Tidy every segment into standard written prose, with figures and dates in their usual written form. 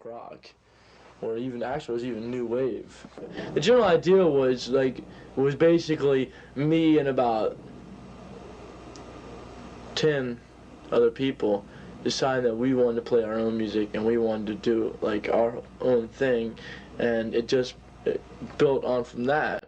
punk rock. Or even, actually, it was even new wave. The general idea was, basically me and about 10 other people deciding that we wanted to play our own music and we wanted to do, our own thing. And it built on from that.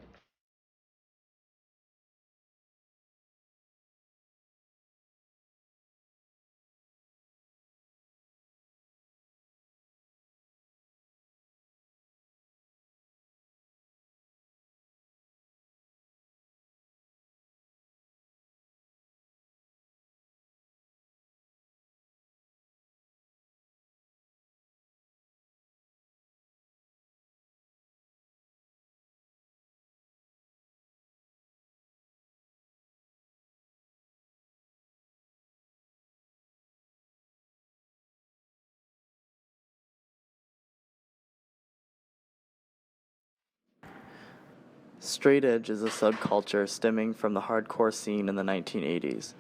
Straight edge is a subculture stemming from the hardcore scene in the 1980s.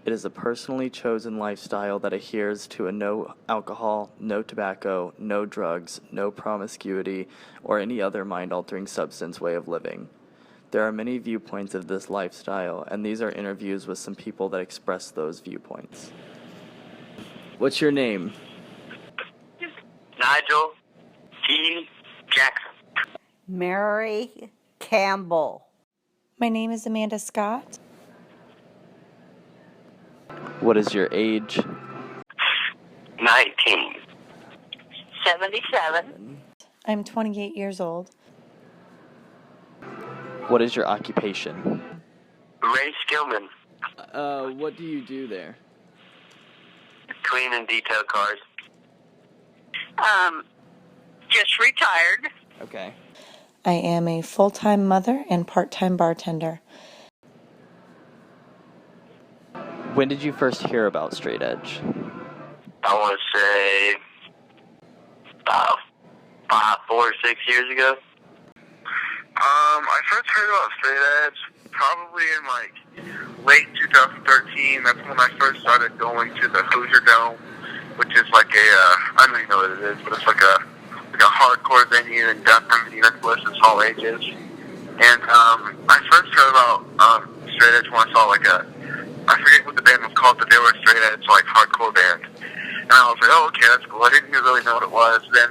It is a personally chosen lifestyle that adheres to a no alcohol, no tobacco, no drugs, no promiscuity, or any other mind-altering substance way of living. There are many viewpoints of this lifestyle, and these are interviews with some people that express those viewpoints. What's your name? Nigel T. Jackson. Mary Campbell. My name is Amanda Scott. What is your age? 19. 77. I'm 28 years old. What is your occupation? Ray Skillman. What do you do there? Clean and detail cars. Just retired. Okay. I am a full-time mother and part-time bartender. When did you first hear about straight edge? I want to say about 4 or 6 years ago. I first heard about straight edge probably in late 2013. That's when I first started going to the Hoosier Dome, which is I don't even know what it is, but it's like a hardcore venue in downtown Minneapolis. It's all ages. And I first heard about straight edge when I saw I forget what the band was called, but they were a straight edge hardcore band. And I was like, oh, okay, that's cool. I didn't really know what it was. Then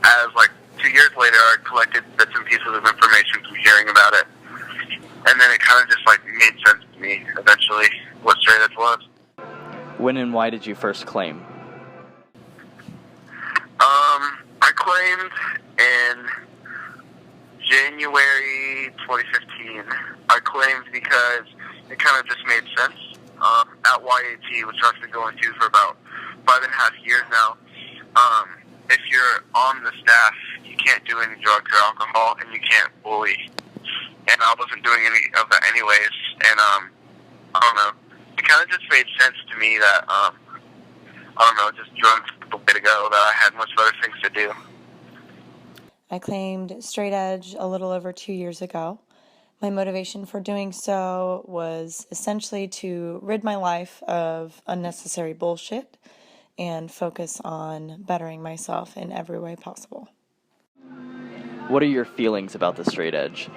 as 2 years later, I collected bits and pieces of information from hearing about it. And then it kind of just made sense to me eventually what straight edge was. When and why did you first claim? I claimed in January 2015. I claimed because it kind of just made sense. At YAT, which I've been going to for about 5.5 years now, if you're on the staff, you can't do any drugs or alcohol, and you can't bully. And I wasn't doing any of that anyways, and I don't know. It kind of just made sense to me that, just drugs a bit ago, that I had much better things to do. I claimed straight edge a little over 2 years ago. My motivation for doing so was essentially to rid my life of unnecessary bullshit and focus on bettering myself in every way possible. What are your feelings about the straight edge?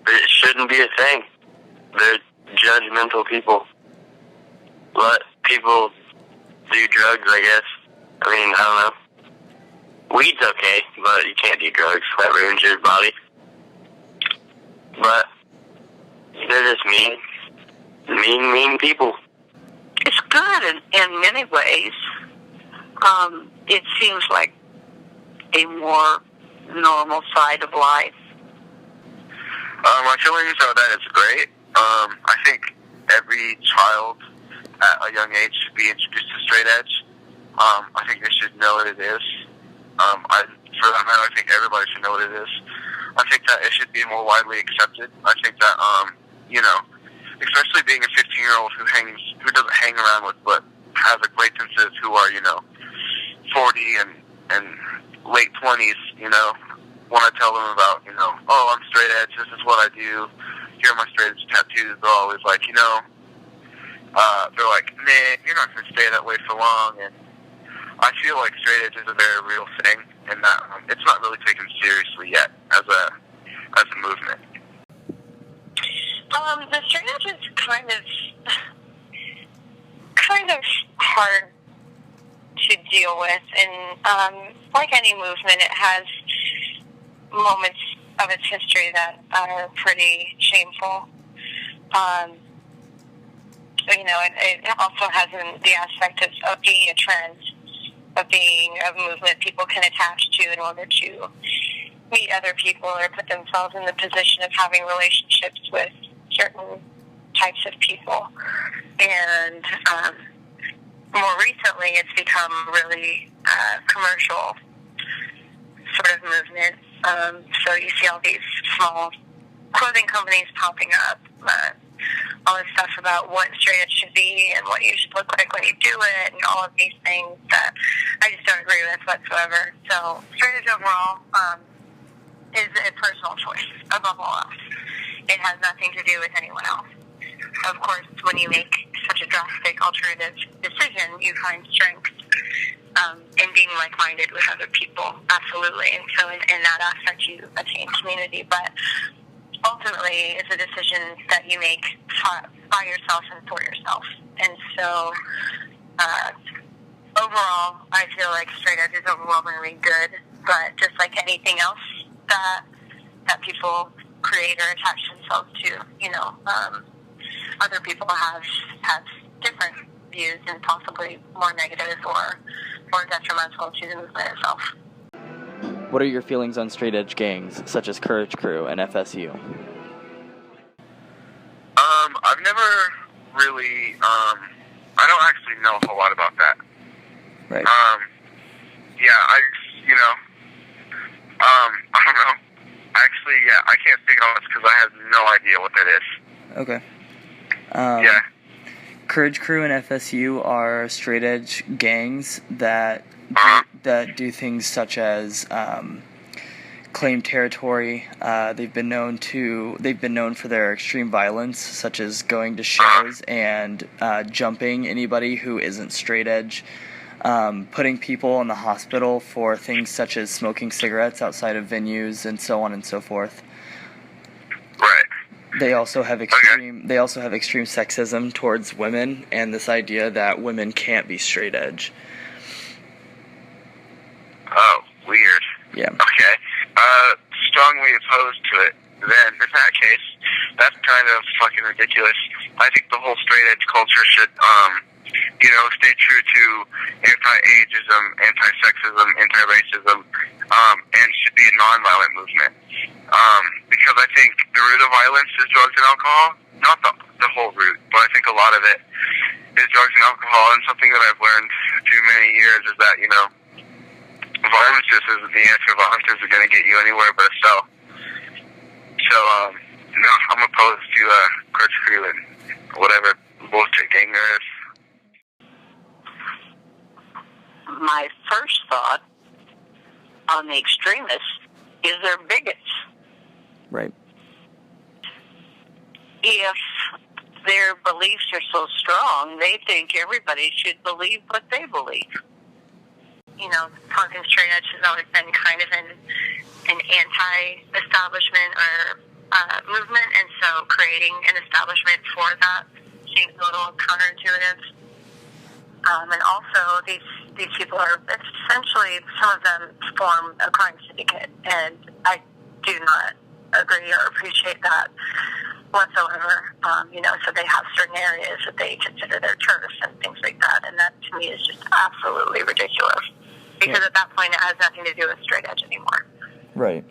It shouldn't be a thing. They're judgmental people. Let people do drugs, I guess. I don't know. Weed's okay, but you can't do drugs. That ruins your body. But they're just mean people. It's good in many ways. It seems like a more normal side of life. My feelings are that it's great. I think every child at a young age should be introduced to straight edge. I think they should know what it is. For that matter, I think everybody should know what it is. I think that it should be more widely accepted. I think that, especially being a 15-year-old who doesn't hang around with, but has acquaintances who are, 40 and late 20s, when I tell them about, oh, I'm straight edge, this is what I do, here are my straight edge tattoos, they're always like, they're like, man, you're not going to stay that way for long, and I feel like straight edge is a very real thing, and that it's not really taken seriously yet as a movement. The straight edge is kind of hard to deal with, and like any movement, it has moments of its history that are pretty shameful. It also has the aspect of being a trend, of being a movement people can attach to in order to meet other people or put themselves in the position of having relationships with certain types of people. And more recently, it's become really commercial sort of movement. So you see all these small clothing companies popping up, all this stuff about what straight edge should be and what you should look like when you do it, and all of these things that I just don't agree with whatsoever. So straight edge overall is a personal choice above all else. It has nothing to do with anyone else. Of course, when you make such a drastic alternative decision, you find strength in being like-minded with other people, absolutely. And so in that aspect, you attain community. But ultimately, it's a decision that you make by yourself and for yourself. And so overall, I feel like straight edge is overwhelmingly good. But just like anything else that people create or attach themselves to, other people have different views and possibly more negative or more detrimental to the movement itself. What are your feelings on straight edge gangs such as Courage Crew and FSU? I've never really, I don't actually know a whole lot about that. Right. I don't know. Actually, I can't speak on this because I have no idea what that is. Okay. Yeah. Courage Crew and FSU are straight edge gangs that do things such as claim territory. They've been known for their extreme violence, such as going to shows and jumping anybody who isn't straight edge, putting people in the hospital for things such as smoking cigarettes outside of venues, and so on and so forth. Right. They also have extreme sexism towards women, and this idea that women can't be straight edge. Oh, weird. Yeah. Okay. Strongly opposed to it. Then, in that case, that's kind of fucking ridiculous. I think the whole straight edge culture should, stay true to anti-ageism, anti-sexism, anti-racism, and should be a non-violent movement. Because I think the root of violence is drugs and alcohol. Not the whole root, but I think a lot of it is drugs and alcohol. And something that I've learned through many years is that, violence just isn't the answer. Violence isn't going to get you anywhere but a cell. So, I'm opposed to Courage Crew and whatever bullshit gang there is. My first thought on the extremists is they're bigots. Right. If their beliefs are so strong, they think everybody should believe what they believe. Punk and straight edge has always been kind of an anti-establishment or movement, and so creating an establishment for that seems a little counterintuitive. And also, these people are essentially, some of them form a crime syndicate, and I do not agree or appreciate that whatsoever. So they have certain areas that they consider their turf and things like that, and that to me is just absolutely ridiculous. Because at that point, it has nothing to do with straight edge anymore. Right.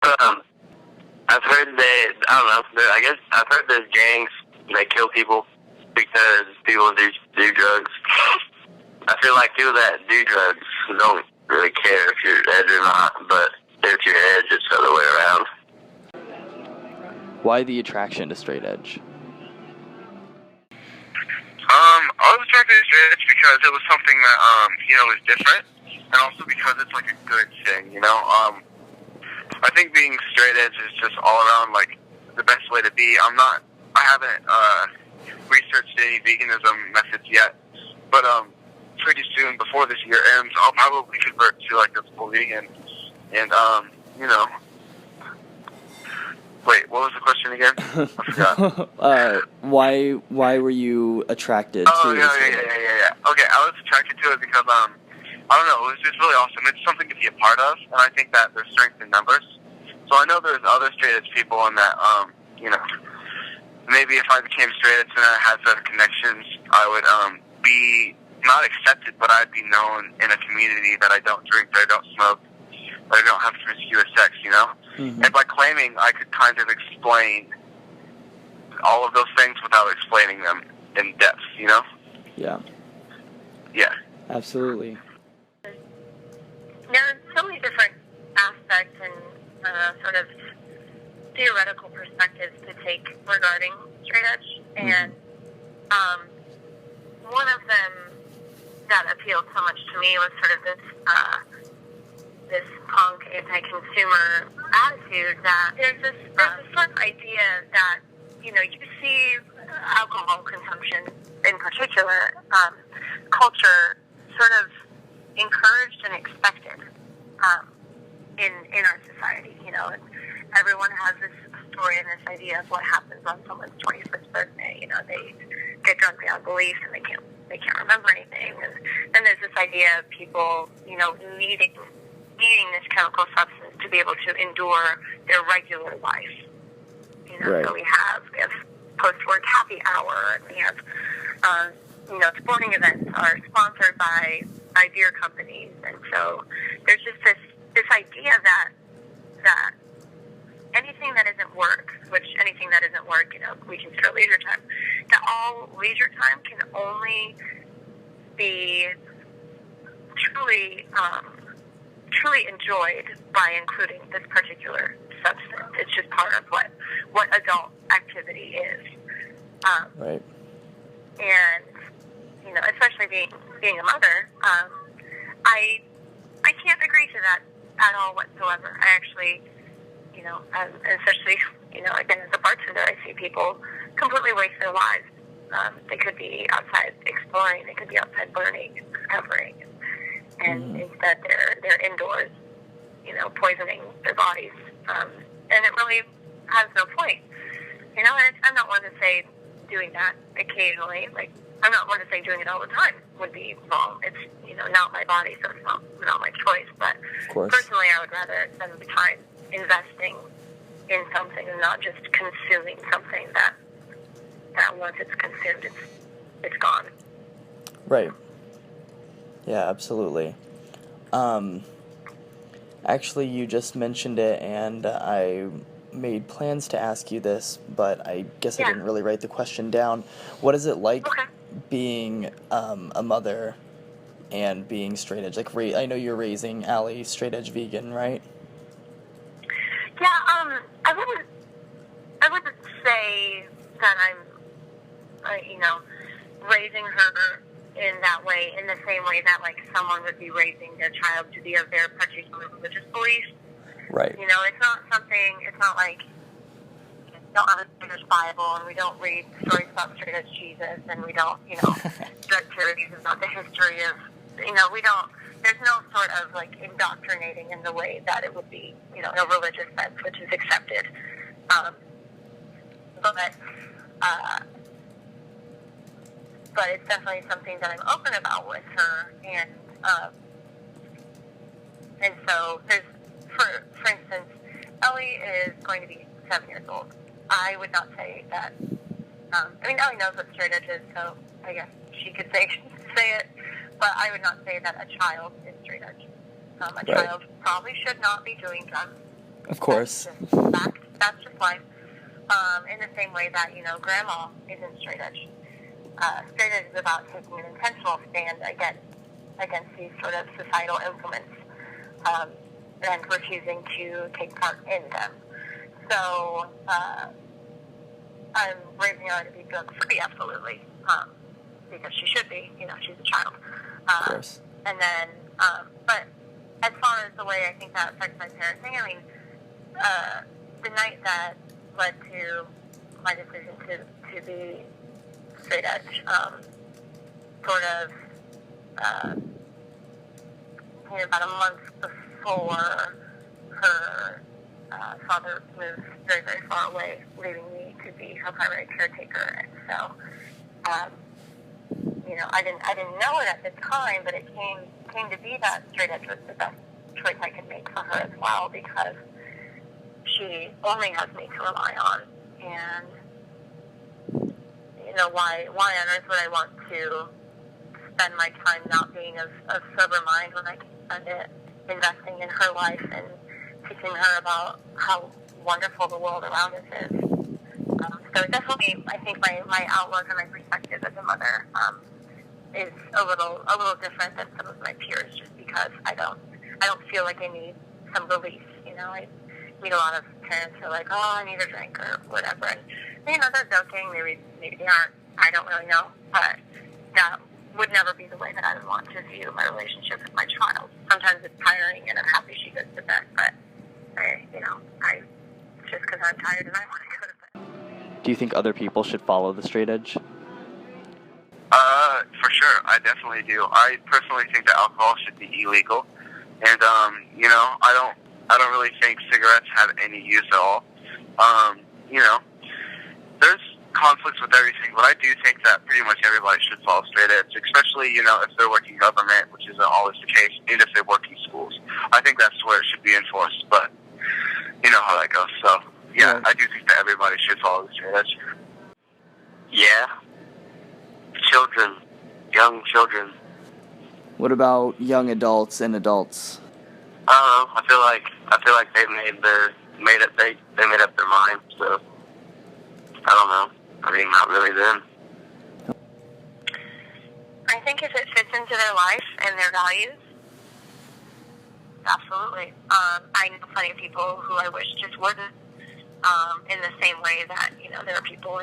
I've heard I guess I've heard there's gangs that kill people because people do drugs. I feel like people that do drugs don't really care if you're edge or not, but if you're edge, it's the other way around. Why the attraction to straight edge? I was attracted to straight edge because it was something that, was different, and also because it's like a good thing, I think being straight edge is just all around, the best way to be. I haven't researched any veganism methods yet, but pretty soon before this year ends. I'll probably convert to like a full vegan, and you know. Wait, what was the question again? I forgot. Why were you attracted to Oh, this? yeah. Okay, I was attracted to it because, I don't know, it was just really awesome. It's something to be a part of, and I think that there's strength in numbers. So I know there's other straight edge people on that, you know, maybe if I became straight edge and I had certain connections, I would, be not accepted, but I'd be known in a community that I don't drink, that I don't smoke, that I don't have promiscuous sex, you know? Mm-hmm. And by claiming, I could kind of explain all of those things without explaining them in depth, you know? Yeah. Yeah. Absolutely. There are so many different aspects and sort of theoretical perspectives to take regarding straight edge, and one of them that appealed so much to me was sort of this punk anti-consumer attitude that there's this sort of idea that, you know, you see alcohol consumption in particular, culture sort of encouraged and expected in our society. You know, everyone has this story and this idea of what happens on someone's 21st birthday. You know, they get drunk beyond belief and they can't remember anything. And then there's this idea of people, you know, needing this chemical substance to be able to endure their regular life. You know, right. So we have post-work happy hour, and we have, you know, sporting events are sponsored by beer companies, and so there's just this idea that anything that isn't work, you know, we consider leisure time, that all leisure time can only be truly enjoyed by including this particular substance. It's just part of what adult activity is. Right. And, you know, especially being a mother, I can't agree to that at all whatsoever. I actually, you know, especially, you know, again, as a bartender, I see people completely waste their lives. They could be outside exploring, they could be outside learning and discovering, and instead they're indoors, you know, poisoning their bodies. And it really has no point. You know, and I'm not one to say doing that occasionally. Like, I'm not one to say doing it all the time would be wrong. It's, you know, not my body, so it's not my choice. But personally, I would rather spend the time investing in something and not just consuming something that once it's consumed, it's gone. Right. Yeah, absolutely. Actually, you just mentioned it, and I made plans to ask you this, but I guess I didn't really write the question down. What is it like being a mother and being straight edge? Like, I know you're raising Allie straight edge vegan, right? Yeah, I wouldn't say that I'm, you know, raising her in that way, in the same way that, like, someone would be raising their child to be of their particular religious beliefs. Right. You know, it's not like we don't have a Jewish Bible, and we don't read stories about straight edge Jesus, and we don't, you know, drug charities about the history of, you know, there's no sort of, like, indoctrinating in the way that it would be, you know, in a religious sense, which is accepted. But it's definitely something that I'm open about with her, and so there's, for instance, Ellie is going to be 7 years old. I would not say that. I mean, Ellie knows what straight edge is, so I guess she could say it, but I would not say that a child is straight edge. A child probably should not be doing drugs. Of course. That's just life. In the same way that, you know, grandma isn't straight edge. Straight edge is about taking an intentional stand against these sort of societal influence, and refusing to take part in them. So I'm raising her to be drug-free, absolutely, because she should be. You know, she's a child. Of course. And then, but as far as the way I think that affects my parenting, I mean, the night that led to my decision to be straight edge, sort of about a month before her father moved very, very far away, leaving me to be her primary caretaker. And so, I didn't know it at the time, but it came to be that straight edge was the best choice I could make for her as well, because she only has me to rely on. And why on earth would I want to spend my time not being of sober mind when I can spend it investing in her life and teaching her about how wonderful the world around us is. So definitely, I think my outlook and my perspective as a mother is a little different than some of my peers, just because I don't feel like I need some release. I meet a lot of parents who are like, oh, I need a drink or whatever, and they're joking, maybe they aren't. I don't really know, but that would never be the way that I would want to view my relationship with my child. Sometimes it's tiring, and I'm happy she goes to bed, but just because I'm tired and I want to go to bed. Do you think other people should follow the straight edge? For sure, I definitely do. I personally think that alcohol should be illegal, and I don't really think cigarettes have any use at all. There's conflicts with everything, but I do think that pretty much everybody should follow straight edge, especially if they're working government, which isn't always the case, and if they work in schools. I think that's where it should be enforced, but you know how that goes. So yeah, I do think that everybody should follow the straight edge. Yeah. Children. Young children. What about young adults and adults? I don't know. I feel like they made up their mind. So I don't know. I mean, not really them. I think if it fits into their life and their values, absolutely. I know plenty of people who I wish just wouldn't. In the same way that there are people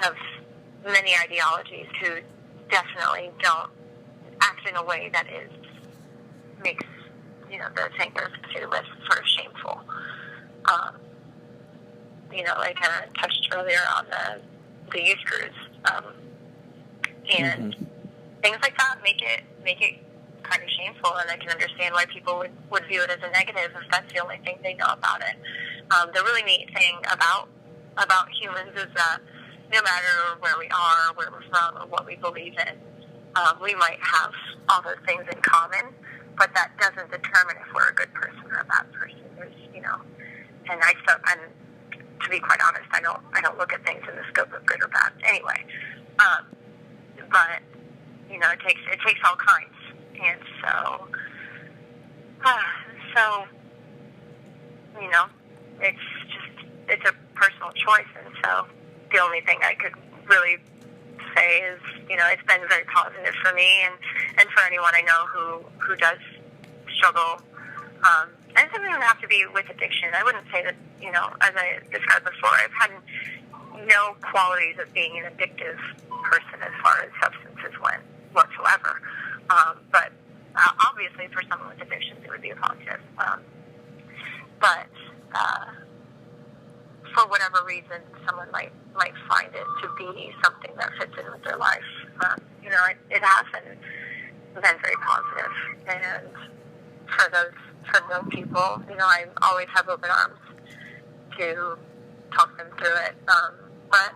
of many ideologies who definitely don't act in a way that makes the thing they're associated with sort of shameful. I kind of touched earlier on the youth groups, and things like that make it kind of shameful, and I can understand why people would view it as a negative if that's the only thing they know about it. The really neat thing about humans is that no matter where we are, where we're from, or what we believe in, we might have all those things in common, but that doesn't determine if we're a good person or a bad person. There's, and to be quite honest, I don't look at things in the scope of good or bad anyway. But it takes all kinds, and so it's a personal choice, and so the only thing I could really say is, it's been very positive for me and for anyone I know who does struggle. And it doesn't even have to be with addiction. I wouldn't say that, as I described before, I've had no qualities of being an addictive person as far as substances went whatsoever. But obviously for someone with addictions, it would be a positive. But for whatever reason, someone might find it to be something that fits in with their life. It has been very positive. And for those people, I always have open arms to talk them through it. But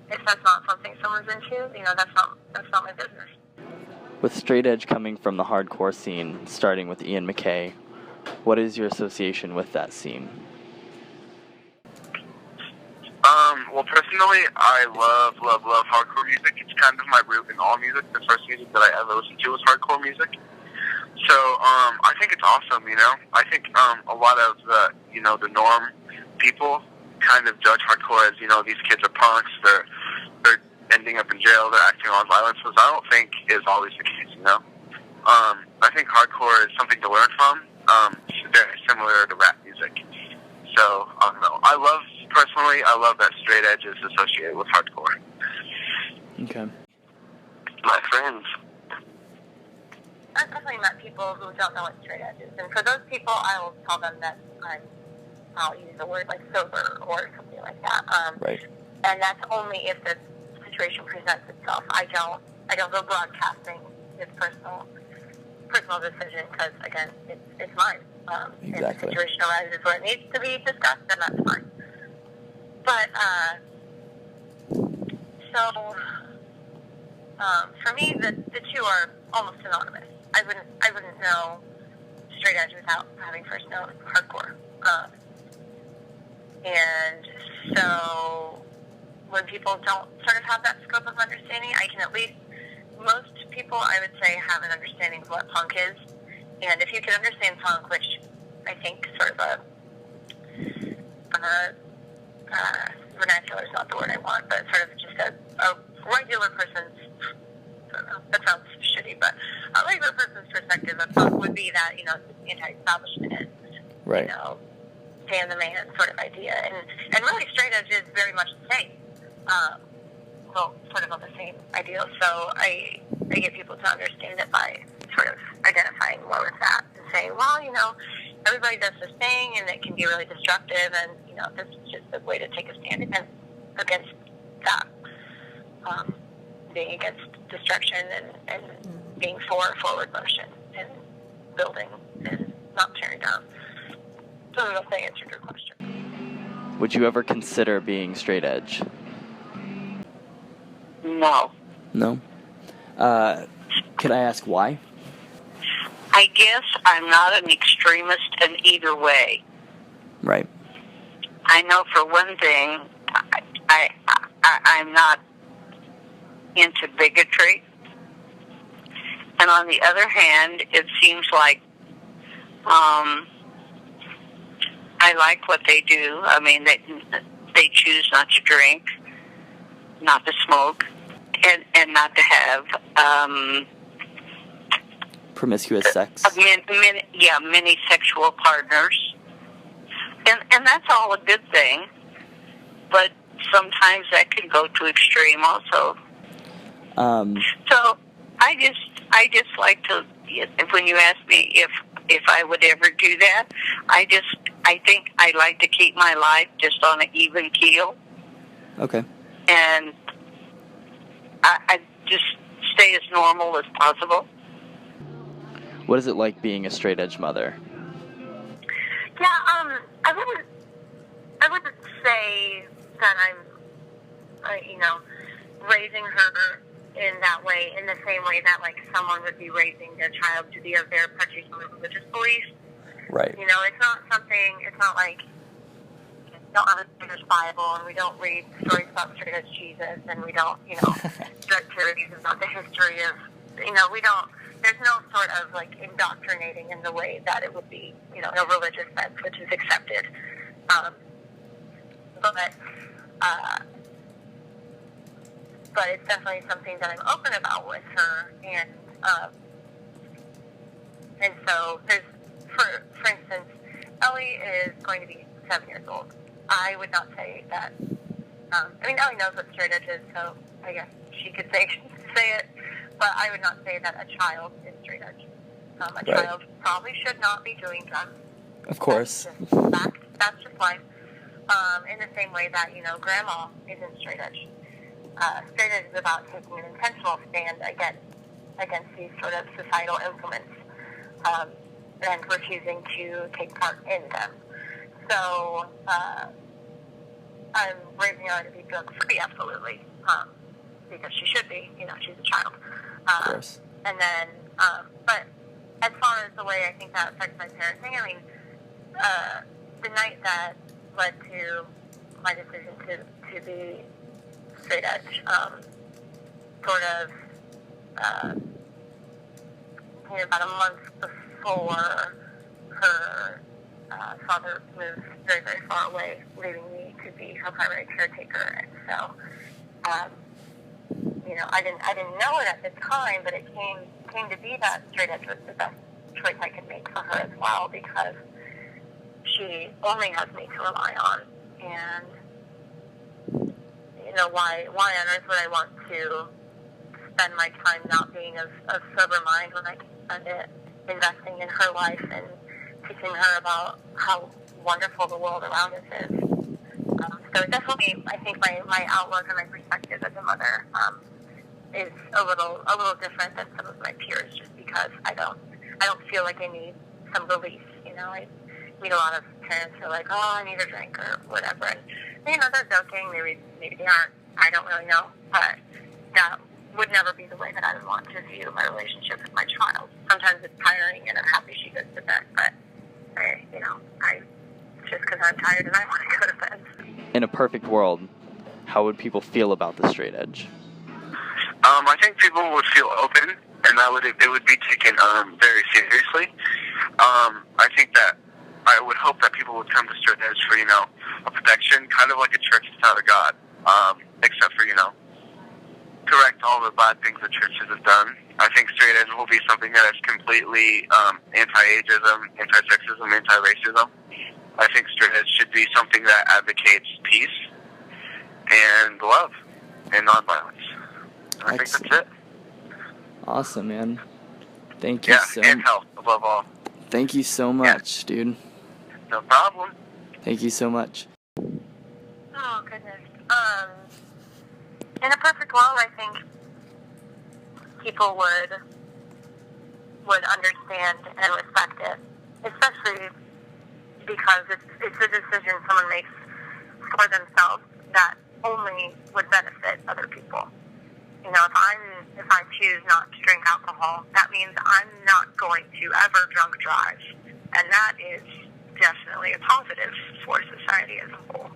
if that's not something someone's into, that's not my business. With straight edge coming from the hardcore scene, starting with Ian MacKaye, what is your association with that scene? Well, personally, I love hardcore music. It's kind of my root in all music. The first music that I ever listened to was hardcore music. So, I think it's awesome, I think, a lot of the norm people kind of judge hardcore as, these kids are punks, they're ending up in jail, they're acting on violence, which I don't think is always the case, I think hardcore is something to learn from. It's very similar to rap music. So, I don't know. I love that straight edge is associated with hardcore. Okay. My friends. I've definitely met people who don't know what straight edge is. And for those people, I will tell them that I'll use a word like sober or something like that. Right. And that's only if the situation presents itself. I don't I don't go broadcasting his personal decision because, again, it's mine. Exactly. If the situation arises where it needs to be discussed, then that's fine. But, for me, the two are almost synonymous. I wouldn't know straight edge without having first known hardcore. And so when people don't sort of have that scope of understanding, I can at least, most people, I would say, have an understanding of what punk is. And if you can understand punk, which I think sort of vernacular is not the word I want, but sort of just a regular person's, I don't know, that sounds shitty, but a regular person's perspective of punk would be that, you know, anti-establishment is, Right. you know, Dan the man sort of idea. And really straight edge is very much the same. Well, sort of on the same ideal. So I get people to understand it by sort of identifying more with that and saying, well, you know, everybody does this thing and it can be really destructive, and, you know, this is just a way to take a stand against that. Being against destruction and being for forward motion and building and not tearing down. So I don't know if I answered your question. Would you ever consider being straight edge? No. No? Could I ask why? I guess I'm not an extremist in either way. Right. I know for one thing, I'm not into bigotry. And on the other hand, it seems like I like what they do. I mean, they choose not to drink, not to smoke, and not to have Promiscuous sex. Many sexual partners. And that's all a good thing. But sometimes that can go to extreme also. So I just like to, when you ask me if I would ever do that, I think I like to keep my life just on an even keel. Okay. And I just stay as normal as possible. What is it like being a straight edge mother? Yeah, I wouldn't say that I'm, you know, raising her in that way, in the same way that, like, someone would be raising their child to be of their particular religious belief. Right. You know, it's not like we don't have a Jewish Bible, and we don't read stories about straight edge Jesus, and we don't, you know, start series about the history of, you know, there's no sort of, like, indoctrinating in the way that it would be, you know, in a religious sense, which is accepted. But it's definitely something that I'm open about with her, and so there's, for instance, Ellie is going to be 7 years old. I would not say that, Ellie knows what straight edge is, so I guess she could say it, but I would not say that a child is straight edge. A child probably should not be doing drugs. Of course. That's just life. In the same way that, you know, grandma isn't straight edge. Straight edge is about taking an intentional stand against these sort of societal implements, and refusing to take part in them. So, I'm raising her to be drug-free, absolutely, because she should be, you know, she's a child. Of course. And then, but as far as the way I think that affects my parenting, I mean, the night that led to my decision to be straight edge, sort of, you know, about a month before her father moved very, very far away, leaving me to be her primary caretaker. And so, you know, I didn't know it at the time, but it came to be that straight edge was the best choice I could make for her as well, because she only has me to rely on. And, you know, why on earth would I want to spend my time not being of sober mind when I can spend it investing in her life and teaching her about how wonderful the world around us is. So definitely, I think my outlook and my perspective as a mother is a little different than some of my peers, just because I don't feel like I need some release. You know, I meet a lot of parents who are like, oh, I need a drink or whatever, and you know, they're joking. Maybe they aren't. I don't really know, but that would never be the way that I would want to view my relationship with my child. Sometimes it's tiring, and I'm happy she goes to bed, but just because I'm tired and I want to go to bed. In a perfect world, how would people feel about the straight edge? I think people would feel open, and it would be taken very seriously. I think that I would hope that people would come to straight edge for, you know, a protection, kind of like a church without a God, except for, you know, correct all the bad things that churches have done. I think straight edge will be something that is completely anti-ageism, anti-sexism, anti-racism. I think straight edge should be something that advocates peace and love and nonviolence. I think that's it. Awesome, man. Thank you so much. Yeah, and health, above all. Thank you so much, dude. No problem. Thank you so much. Oh, goodness. In a perfect world, I think people would understand and respect it, especially because it's a decision someone makes for themselves that only would benefit other people. You know, if I choose not to drink alcohol, that means I'm not going to ever drunk drive, and that is definitely a positive for society as a whole.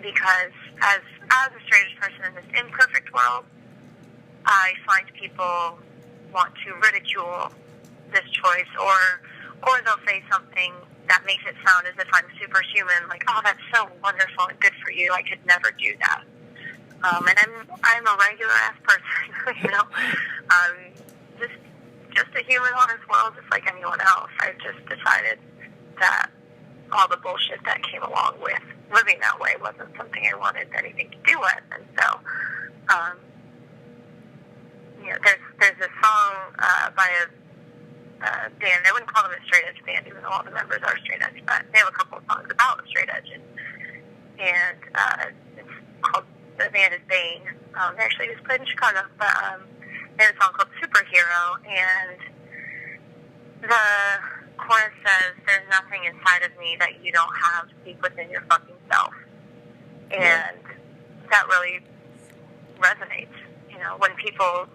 Because as a straight person in this imperfect world, I find people want to ridicule this choice, or they'll say something that makes it sound as if I'm superhuman, like, oh, that's so wonderful and good for you, I could never do that. And I'm a regular ass person, you know, just a human on this world, just like anyone else. I've just decided that all the bullshit that came along with living that way wasn't something I wanted anything to do with, and so, you know, there's a song by a band. I wouldn't call them a straight edge band, even though all the members are straight edge, but they have a couple of songs about the straight edge, and it's called, the band is Bane. They actually just played in Chicago, but they have a song called Superhero, and the chorus says, there's nothing inside of me that you don't have deep within your fucking self. And that really resonates. You know, when people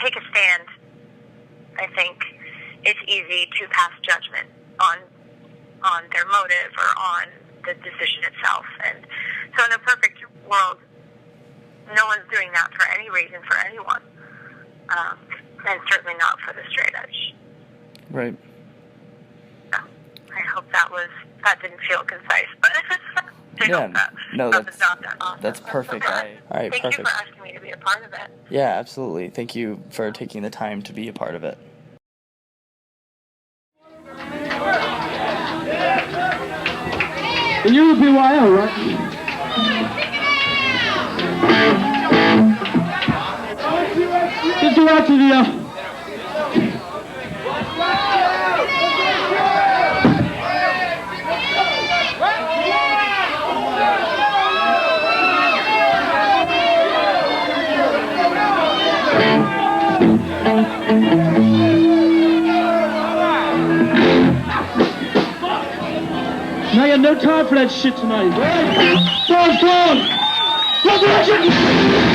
take a stand, I think it's easy to pass judgment on their motive or on the decision itself. And so in a perfect world, no one's doing that for any reason for anyone. And certainly not for the straight edge. Right. So, I hope that didn't feel concise, but that's perfect. All right, Thank perfect. you for asking me to be a part of it. Yeah, absolutely. Thank you for taking the time to be a part of it. And you're a BYO, right? Just go out to the, I got no time for that shit tonight. Right? Go on! Go direction!